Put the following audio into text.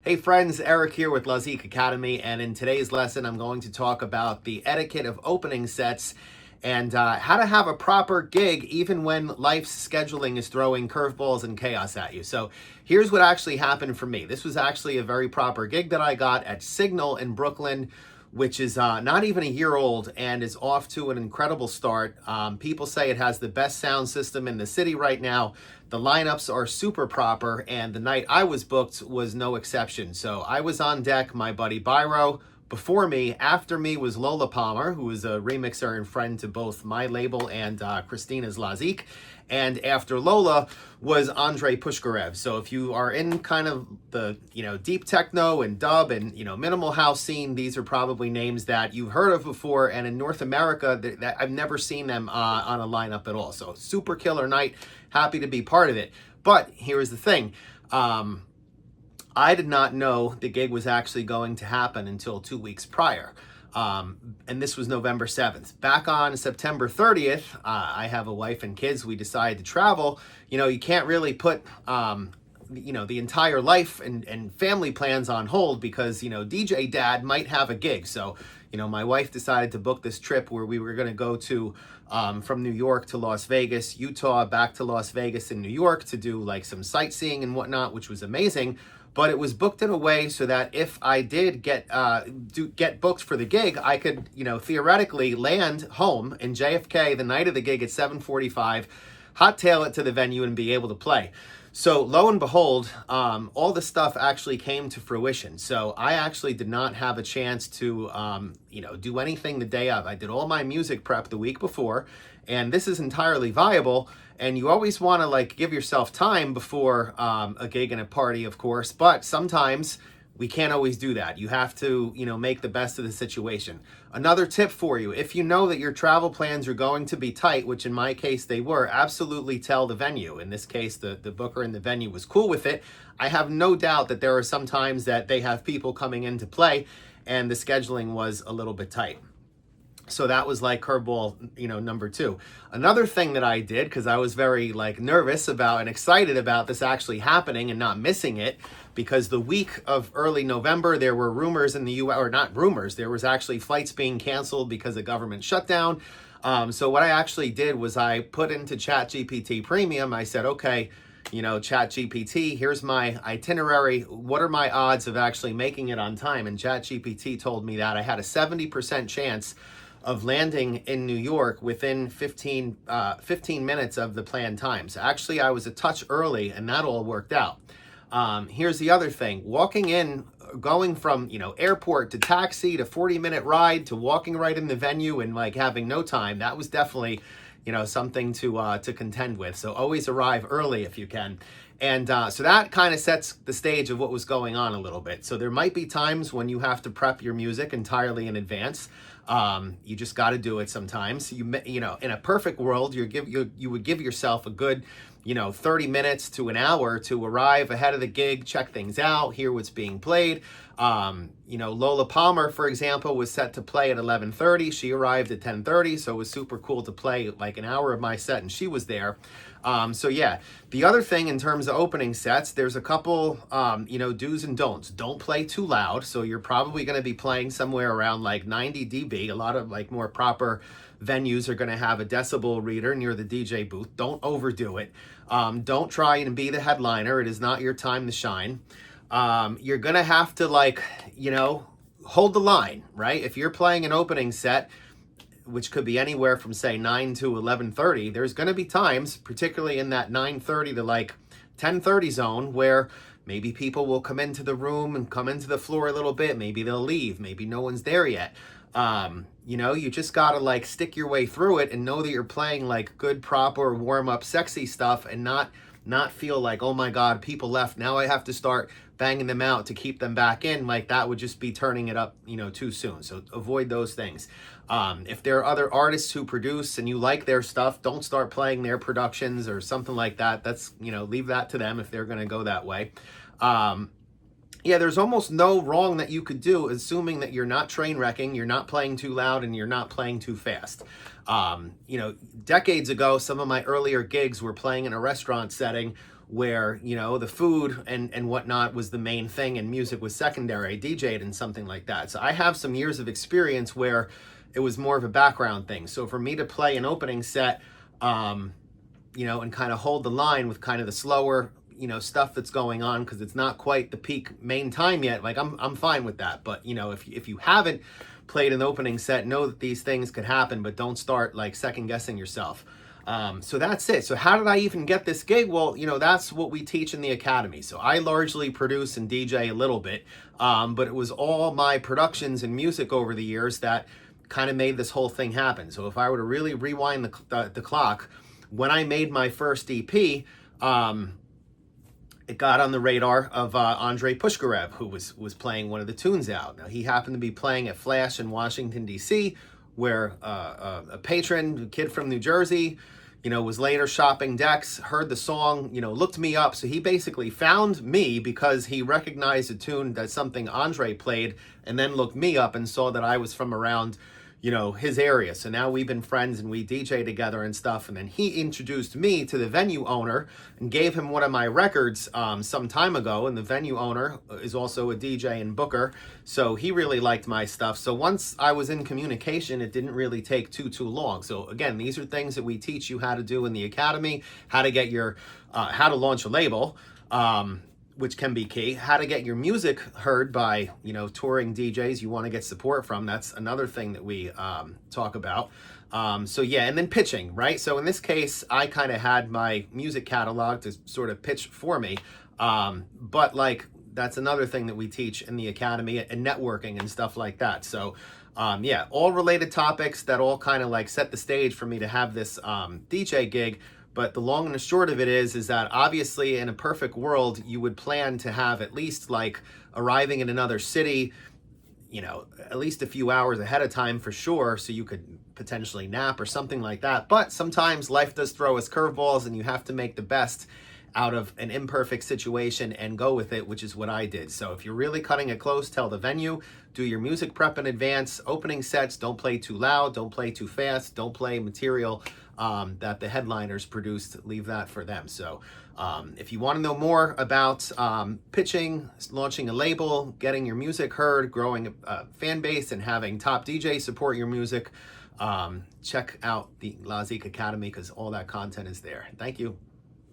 Hey friends, Eric here with Lazik Academy, and in today's lesson I'm going to talk about the etiquette of opening sets and how to have a proper gig even when life's scheduling is throwing curveballs and chaos at you. So here's what actually happened for me. This was actually a very proper gig that I got at Signal in Brooklyn, which is not even a year old and is off to an incredible start. People say it has the best sound system in the city right now. The lineups are super proper, and the night I was booked was no exception. So I was on deck, my buddy Byro. Before me, after me was Lola Palmer, who is a remixer and friend to both my label and Christina's Lazik. And after Lola was Andrey Pushkarev. So if you are in kind of the, deep techno and dub and, minimal house scene, these are probably names that you've heard of before. And in North America, I've never seen them on a lineup at all. So super killer night. Happy to be part of it. But here's the thing. I did not know the gig was actually going to happen until 2 weeks prior. And this was November 7th. Back on September 30th, I have a wife and kids. We decided to travel. You can't really put, the entire life and family plans on hold because, DJ dad might have a gig. So, my wife decided to book this trip where we were going to go to from New York to Las Vegas, Utah, back to Las Vegas and New York to do like some sightseeing and whatnot, which was amazing. But it was booked in a way so that if I did get booked for the gig, I could, theoretically land home in JFK the night of the gig at 7:45, hot tail it to the venue and be able to play. So lo and behold, all the stuff actually came to fruition. So I actually did not have a chance to, do anything the day of. I did all my music prep the week before, and this is entirely viable. And you always want to give yourself time before a gig and a party, of course, but sometimes we can't always do that. You have to, make the best of the situation. Another tip for you, if you know that your travel plans are going to be tight, which in my case they were, absolutely tell the venue. In this case, the booker in the venue was cool with it. I have no doubt that there are some times that they have people coming in to play and the scheduling was a little bit tight. So that was like curveball, number 2. Another thing that I did, because I was very nervous about and excited about this actually happening and not missing it, because the week of early November, there were rumors in the U.S., or not rumors, there was actually flights being canceled because of government shutdown. So what I actually did was I put into ChatGPT Premium, I said, okay, ChatGPT, here's my itinerary. What are my odds of actually making it on time? And ChatGPT told me that I had a 70% chance of landing in New York within 15 minutes of the planned time. So actually I was a touch early and that all worked out. Here's the other thing, going from, airport to taxi to 40-minute ride to walking right in the venue and having no time, that was definitely, something to contend with. So always arrive early if you can. And so that kind of sets the stage of what was going on a little bit. So there might be times when you have to prep your music entirely in advance. You just got to do it sometimes. In a perfect world, you would give yourself a good, 30 minutes to an hour to arrive ahead of the gig, check things out, hear what's being played. Lola Palmer, for example, was set to play at 11:30. She arrived at 10:30, so it was super cool to play an hour of my set, and she was there. So yeah, the other thing in terms of opening sets, there's a couple, do's and don'ts. Don't play too loud. So you're probably going to be playing somewhere around 90 dB. A lot of more proper venues are going to have a decibel reader near the DJ booth. Don't overdo it. Don't try and be the headliner. It is not your time to shine. You're going to have to hold the line, right? If you're playing an opening set, which could be anywhere from say 9 to 11:30, there's going to be times, particularly in that 9:30 to 10:30 zone, where maybe people will come into the room and come into the floor a little bit. Maybe they'll leave. Maybe no one's there yet. You just got to stick your way through it and know that you're playing good, proper, warm up, sexy stuff and not feel oh my God, people left. Now I have to start banging them out to keep them back in. That would just be turning it up, too soon. So avoid those things. If there are other artists who produce and you like their stuff, don't start playing their productions or something like that. That's, leave that to them if they're going to go that way. Yeah, there's almost no wrong that you could do, assuming that you're not train wrecking, you're not playing too loud, and you're not playing too fast. Decades ago, some of my earlier gigs were playing in a restaurant setting where, you know, the food and whatnot was the main thing and music was secondary. I DJ'd and something like that. So I have some years of experience where it was more of a background thing. So for me to play an opening set, you know, and kind of hold the line with kind of the slower, you know, stuff that's going on, because it's not quite the peak main time yet. Like I'm fine with that. But, you know, if you haven't played an opening set, know that these things could happen, but don't start like second guessing yourself. So that's it. So how did I even get this gig? Well, you know, that's what we teach in the academy. So I largely produce and DJ a little bit, but it was all my productions and music over the years that kind of made this whole thing happen. So if I were to really rewind the clock, when I made my first EP, it got on the radar of Andrey Pushkarev, who was playing one of the tunes out. Now, he happened to be playing at Flash in Washington, D.C., where a patron, a kid from New Jersey, you know, was later shopping decks, heard the song, you know, looked me up. So he basically found me because he recognized a tune that something Andre played, and then looked me up and saw that I was from around, you know, his area. So now we've been friends and we DJ together and stuff. And then he introduced me to the venue owner and gave him one of my records some time ago. And the venue owner is also a DJ and booker. So he really liked my stuff. So once I was in communication, it didn't really take too long. So again, these are things that we teach you how to do in the academy, how to get your, how to launch a label, which can be key, how to get your music heard by, you know, touring DJs you want to get support from. That's another thing that we talk about. So yeah, and then pitching, right? So in this case, I kind of had my music catalog to sort of pitch for me. But like, that's another thing that we teach in the academy, and networking and stuff like that. So yeah, all related topics that all kind of like set the stage for me to have this DJ gig. But the long and the short of it is that obviously in a perfect world, you would plan to have at least like arriving in another city, you know, at least a few hours ahead of time for sure, so you could potentially nap or something like that. But sometimes life does throw us curveballs, and you have to make the best out of an imperfect situation and go with it, which is what I did. So if you're really cutting it close, tell the venue, do your music prep in advance, opening sets, don't play too loud, don't play too fast, don't play material that the headliners produced, leave that for them. So if you want to know more about pitching, launching a label, getting your music heard, growing a fan base, and having top DJs support your music, check out the Lola Academy, because all that content is there. Thank you.